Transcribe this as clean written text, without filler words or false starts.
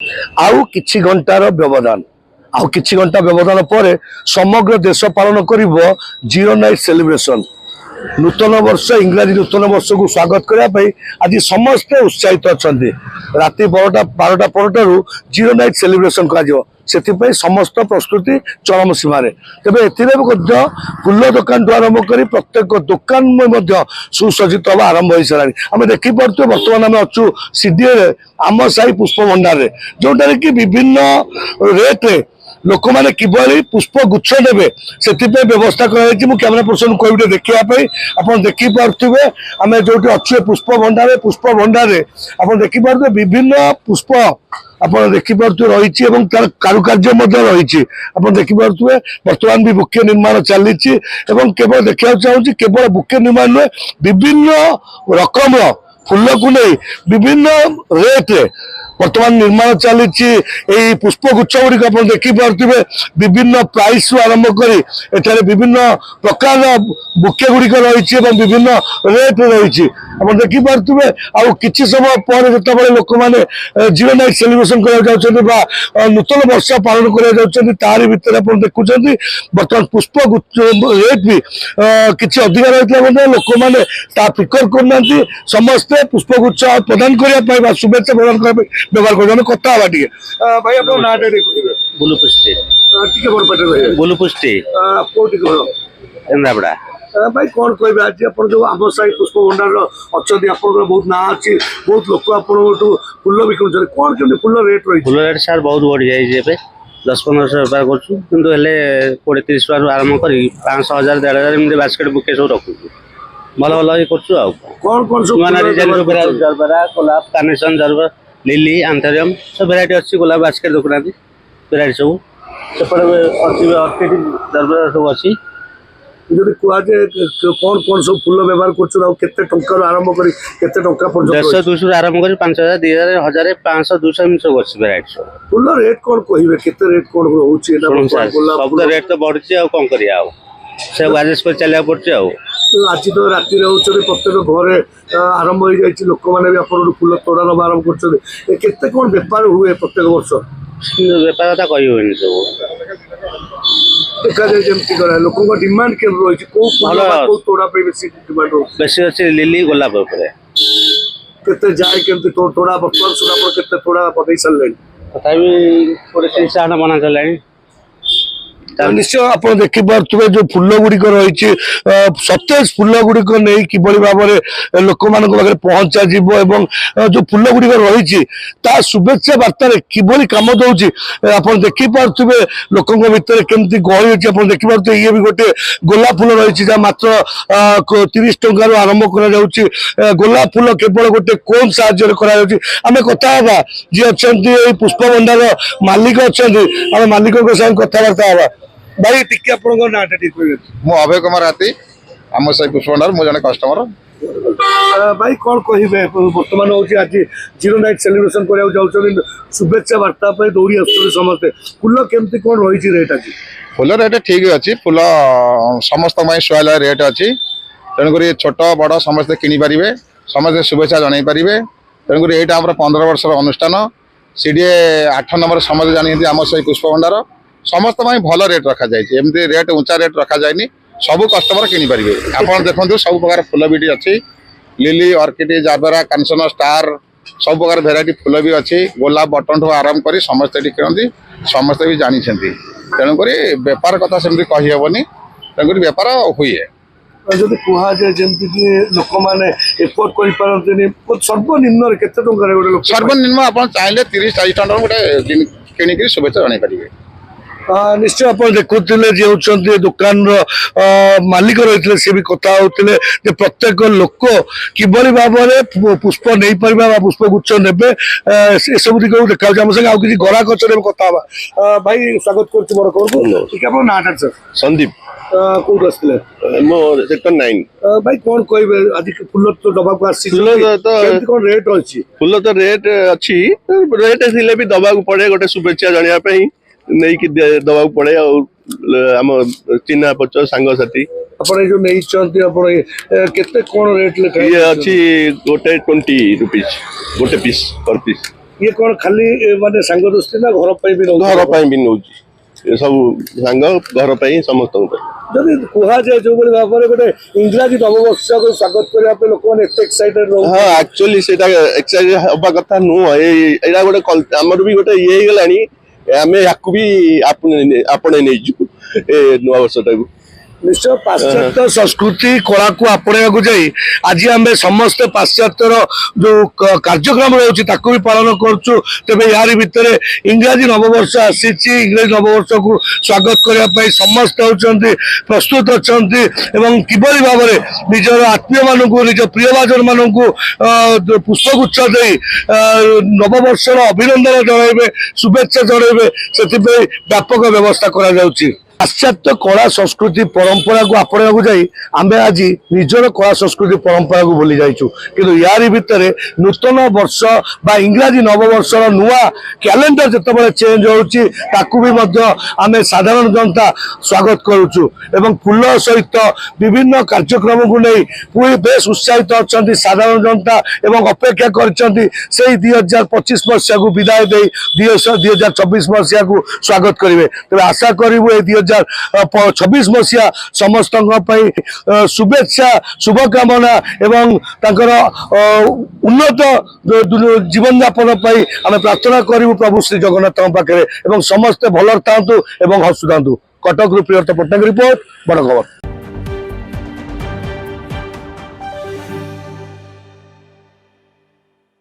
आउ किछि घंटार व्यवधान आउ किछि घंटा व्यवधान पर समग्र देश पालन करिवो जीरो नाइट सेलिब्रेशन नूतन वर्ष इंग्राजी नूतन वर्ष को स्वागत करने आज समस्ते उत्साहित अच्छा राति 12टा परठारू जीरो नाइट सेलिब्रेशन कर समस्त प्रस्तुति चरम सीमार तेज ए फूल दुकान ठूँ आरंभ कर प्रत्येक दुकान में सुसज्जित हवा आरंभ हो सारा आम देखिपे बर्तमान आम अच्छु सीडीए आम साई पुष्प भंडार जोटार कि विभिन्न रेट्रे लोक मैंने किभली पुष्प गुच्छ देवे से व्यवस्था कैमेरा पर्सन कहते देखापी आप देखिपे आम जो अच्छे पुष्प भंडार आप देखिपे विभिन्न पुष्प आप देखिपे रही तार कारुकार्य रही आप देखिपे बर्तमान भी बुके निर्माण चली केवल देखा चाहूँगी केवल बुके निर्माण नुहे विभिन्न रकम फूल को नहीं विभिन्न रेट्रे बर्तमान निर्माण चली पुष्प गुच्छ गुड़िक आप देखिपे विभिन्न प्राइस आरंभ कर विभिन्न प्रकार बुके गुड़िक रही विभिन्न रेट रही आप देखिपे आउ कि समय पर जो लोक मैंने जीरो नाइट सेलिब्रेशन कर नूतन वर्ष पालन कर भितर आप देखुं बर्तमान पुष्प रेट भी किसी अधिक रही लोक मैंने फिकर करना समस्ते पुष्पगुच्छ प्रदान करने शुभेच्छा प्रदान करने व्यवहार कर कथा भाई आप बुलुपुष्टि इंद्रापड़ा भाई कौन कह आज आप जो आम साई पुष्प भंडार अच्छा आप बहुत ना अच्छी बहुत लोक आप फूल बिकुन कौन के फूल रेट रही फूल रेट सार बहुत बढ़ी जाए 10-1500 बेपार कर 20-30 टका आरंभ कर 500-1000 1,500 बास्केट बुके सब रखु भल भल ये कौन कौन सब जरबरा गोलाप कार्नेशन जरबर लिली आंथरियम सब भेराइटी अच्छी गोलाप बास्केट देखुना भेराइटी सब सेपटे अच्छी अर्किड जरबरा सब अच्छी যদি কুয়াযাଏ कौन कौन सब फूल व्यवहार कर आरंभ कर 100-200 आरंभ कर 5,000 2,000 1,000 500 200 एम सब अच्छी भेराइटी सब फूल रेट कौन कहे केते रेट कौन होउची सब रेट तो बढ़ी आ कौन करिया सब एडजस्ट कर चलिया पड़छ आज तो राति प्रत्येक घरे आरंभ हो जाए लोक मैंने भी आप फूल तोड़ा नवा आरंभ कर कौन बेपार हुए प्रत्येक वर्ष बेपार कथा कही हुए सब देखा जाए जमती लोक डिमांड के रही तोड़ा बेसी अच्छे लिली गोलाप केते जाए केमती तोड़ा बर्तमान सुधा केते तोड़ा पकई सारे तथा 30 बना चलानी निश्चय आप देखिपे जो फूल गुड़िक रही सतेज फूल गुड़िक नहीं कि भाव में लोक मान पहुंचा जो फूल गुड़िक रही शुभेच्छा बार्तार कि कम दौर आप देखिपे लोक भितर केमती गहली अच्छी आप देखिपे ये भी गोटे गोलाप फूल रही जहाँ मात्र 30 टकर आरंभ कर गोलाप फूल केवल गोटे कोन साहाय्य आम कथा जी अच्छा पुष्प भंडार मालिक अच्छा आम मालिक कथबार्ता हवा भाई टिके आपन नाटा ठीक मु अभय कुमार हाथी आम साई पुष्प भंडार मु जने कस्टमर भाई कौन कहे बर्तमान हूँ आज जीरो नाइट सेलिब्रेशन कर शुभेच्छा वार्ता दौड़ी आसते फूल केमती कौन रही रेट आज फूल रेट ठीक अच्छी फूल समस्त सुहाइला रेट अच्छी तेणुक छोट बड़ समस्ते किनीपारे समस्ते शुभेच्छा जन पारे तेणुक यहाँ आम 15 वर्ष अनुष्ठान सीडीए 8 नंबर समस्त जानी आम साई पुष्प भंडार समस्त भल रेट रखा जाए एमती रेट ऊंचा रेट रखा जाए सब कस्टमर किनीपारे आप देखो सब प्रकार फूल भी अच्छी लिली अर्किड जारबेरा कांचन स्टार सब प्रकार भेराइटी फूल भी अच्छी गोलाप बटन ठूँ आरंभ कर समस्ते किणती समस्ते भी जानी तेणुक बेपार कथा सेमती कहीहबनी तेणुक बेपार हुए जब कहुए जमीक लोक मैंने एफोर्ड कर सर्वनिम्न सर्वनिम्न आप चाहिए 30-40 टका गोटे किणिक शुभेच्छा जन पारे निश्चय आप देखुले जी होती दुकान मालिक रही सी भी कथा होते प्रत्येक लोक किभली भाव में पुष्प नहीं पार पुष्प गुच्छ ने सब दिख देखा आम संगे आउ कि ग्राहक अच्छे कथा भाई स्वागत कर नाटा सर संदीप कौट आसते सेक्टर 9 भाई कौन कहे आज फूल तो दबा कौन रेट अच्छी फूल तो रेट अच्छी रेट थी भी दबा पड़े गोटे शुभेच्छा जनापी नहीं कि दबा पड़े आम चिन्ह पच सांग साथी आपण जो नहीं चंती आपण केते कोन रेट लिखा ये अछि गोटे 20 रुपीस गोटे पीस पर पीस ଇଏ କଣ ଖାଲି ମାନେ ସାଙ୍ଗ ଦୋସ୍ତି ନା ଘର ପାଇଁ ବି ନଉଛନ୍ତି? ଘର ପାଇଁ ବି ନଉଛି ଏ ସବୁ ସାଙ୍ଗ ଘର ପାଇଁ ସମସ୍ତଙ୍କ ପାଇଁ। ଯଦି କୁହାଯାଏ ଯୋଉଭଳି ଭାବରେ ଗୋଟେ ଇଂରାଜୀ ନବବର୍ଷକୁ ସ୍ୱାଗତ କରିବା ପାଇଁ ଲୋକମାନେ ଏତେ ଏକ୍ସାଇଟେଡ ହଁ ରହୁଛନ୍ତି। ଆକ୍ଚୁଆଲି ସେଇଟା ଏକ୍ସାଇଟେଡ ହବା କଥା ନୁହଁ। ଏଇଟା ଗୋଟେ ଆମର ବି ଗୋଟେ ଇଏ ହେଇଗଲାଣି। ଆମେ ୟାକୁ ବି ଆପଣେଇ ନେଇଛୁ ଏ ନୂଆବର୍ଷଟାକୁ। ନିଶ୍ଚୟ ପାଶ୍ଚାତ୍ୟ ସଂସ୍କୃତି କଳାକୁ ଆପଣେଇବାକୁ ଯାଇ ଆଜି ଆମେ ସମସ୍ତେ ପାଶ୍ଚାତ୍ୟର ଯୋଉ କାର୍ଯ୍ୟକ୍ରମ ରହୁଛି ତାକୁ ବି ପାଳନ କରୁଛୁ। ତେବେ ୟାରି ଭିତରେ ଇଂରାଜୀ ନବବର୍ଷ ଆସିଛି। ଇଂରାଜୀ ନବବର୍ଷକୁ ସ୍ୱାଗତ କରିବା ପାଇଁ ସମସ୍ତେ ହଉଛନ୍ତି ପ୍ରସ୍ତୁତ ଅଛନ୍ତି ଏବଂ କିଭଳି ଭାବରେ ନିଜର ଆତ୍ମୀୟ ମାନଙ୍କୁ ନିଜ ପ୍ରିୟଭାଜନ ମାନଙ୍କୁ ପୁଷ୍ପଗୁଚ୍ଛ ଦେଇ ନବବର୍ଷର ଅଭିନନ୍ଦନ ଜଣାଇବେ, ଶୁଭେଚ୍ଛା ଜଣାଇବେ, ସେଥିପାଇଁ ବ୍ୟାପକ ବ୍ୟବସ୍ଥା କରାଯାଉଛି। ପାଶ୍ଚାତ୍ୟ କଳା ସଂସ୍କୃତି ପରମ୍ପରାକୁ ଆପଣେଇବାକୁ ଯାଇ ଆମେ ଆଜି ନିଜର କଳା ସଂସ୍କୃତି ପରମ୍ପରାକୁ ଭୁଲି ଯାଇଛୁ। କିନ୍ତୁ ୟାରି ଭିତରେ ନୂତନ ବର୍ଷ ବା ଇଂରାଜୀ ନବବର୍ଷର ନୂଆ କ୍ୟାଲେଣ୍ଡର ଯେତେବେଳେ ଚେଞ୍ଜ ହେଉଛି ତାକୁ ବି ମଧ୍ୟ ଆମେ ସାଧାରଣ ଜନତା ସ୍ୱାଗତ କରୁଛୁ ଏବଂ ଫୁଲ ସହିତ ବିଭିନ୍ନ କାର୍ଯ୍ୟକ୍ରମକୁ ନେଇ ପୁଣି ବେଶ ଉତ୍ସାହିତ ଅଛନ୍ତି ସାଧାରଣ ଜନତା ଏବଂ ଅପେକ୍ଷା କରିଛନ୍ତି ସେଇ 2025 ମସିହାକୁ ବିଦାୟ ଦେଇ 2024 ମସିହାକୁ ସ୍ୱାଗତ କରିବେ। ତେବେ ଆଶା କରିବୁ ଏ 2026 ମସିହା ସମସ୍ତଙ୍କ ପାଇଁ ଶୁଭେଚ୍ଛା, ଶୁଭକାମନା ଏବଂ ତାଙ୍କର ଉନ୍ନତ ଜୀବନଯାପନ ପାଇଁ ଆମେ ପ୍ରାର୍ଥନା କରିବୁ ପ୍ରଭୁ ଶ୍ରୀ ଜଗନ୍ନାଥଙ୍କ ପାଖରେ ଏବଂ ସମସ୍ତେ ଭଲରେ ଥାନ୍ତୁ ଏବଂ ହସୁଥାନ୍ତୁ। କଟକରୁ ପ୍ରିୟତ ପଟ୍ଟନାୟକ ରିପୋର୍ଟ, ବଡ଼ ଖବର।